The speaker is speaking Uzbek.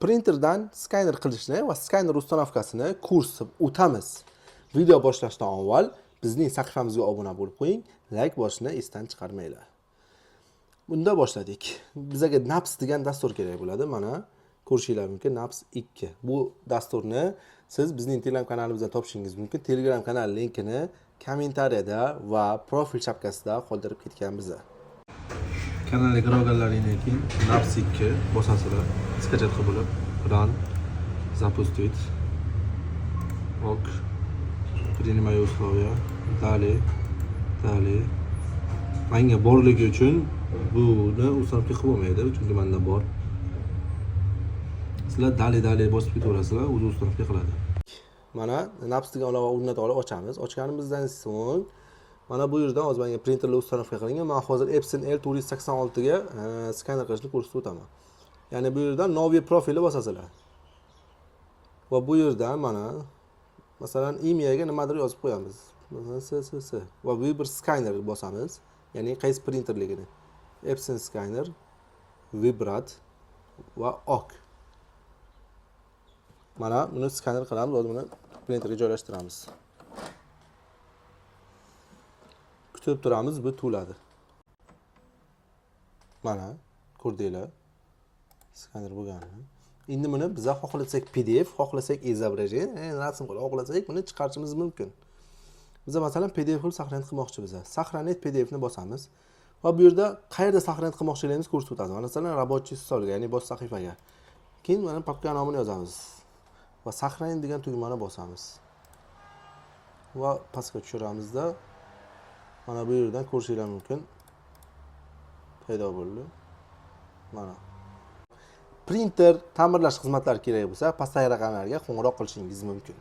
printerdan skaner qilishni va skaner ustanovkasini kurs o'tamiz. Video boshlashdan avval bizning sahifamizga obuna bo'lib qo'ying, like bosishni esdan chiqarmanglar. Bunda boshladik. Bizga Naps degan dastur kerak bo'ladi. Mana ko'rishingiz mumkin, Naps 2. Bu dasturni siz bizning Telegram kanalimizdan topishingiz mumkin. Telegram kanal linkini kommentariyada va profil shapkasida qoldirib ketganmiz. Kanalga kirganlaringdan keyin Naps 2 bosasizlar. Skachat qilib, run, запустить. Ok. Принимаю условия. Далее. Menga borligi uchun buni ustavka qilib bo'lmaydi, chunki menda bor. Sizlar dalay bosib ketaverasizlar, o'zi ustavka qiladi. Mana Naps degan ilova o'rnatib olib ochamiz. Ochganimizdan so'ng mana bu yerdan hozir menga printerlar ustavka qilingan. Men hozir Epson L486 ga skaner qilishni ko'rsatib o'taman. Ya'ni bu yerdan Novi profili bosasizlar. Va bu yerdan mana masalan emailga nimadir yozib qo'yamiz. Masalan va bu bir skaner bosamiz. Ya'ni qaysi printerligini. Epson skaner, Vibrat va OK. Mana buni skaner qilamiz, hozir buni printerga joylashtiramiz. Kutib turamiz, bu to'ladi. Mana ko'rdinglar. Skaner bo'lganini. Endi buni biz xohlasak PDF, xohlasak izobrazение, rasm qilib xohlasak buni chiqarishimiz mumkin. Biz masalan PDF qilib saqlanib qilmoqchimiz. Saqlanib PDF ni bosamiz. Va bu yerda qayerda saqlanib qilmoqchiligimizni ko'rsatib o'tadi. Masalan, рабочий stolga, ya'ni bosh sahifaga. Keyin mana papka nomini yozamiz. Va saqlanib degan tugmani bosamiz. Va pastga tushiramizda mana bu yerdan ko'rishingiz mumkin. Paydo bo'ldi. Mana. Printer ta'mirlash xizmatlari kerak bo'lsa, pastdagi raqamlarga qo'ng'iroq qilishingiz mumkin.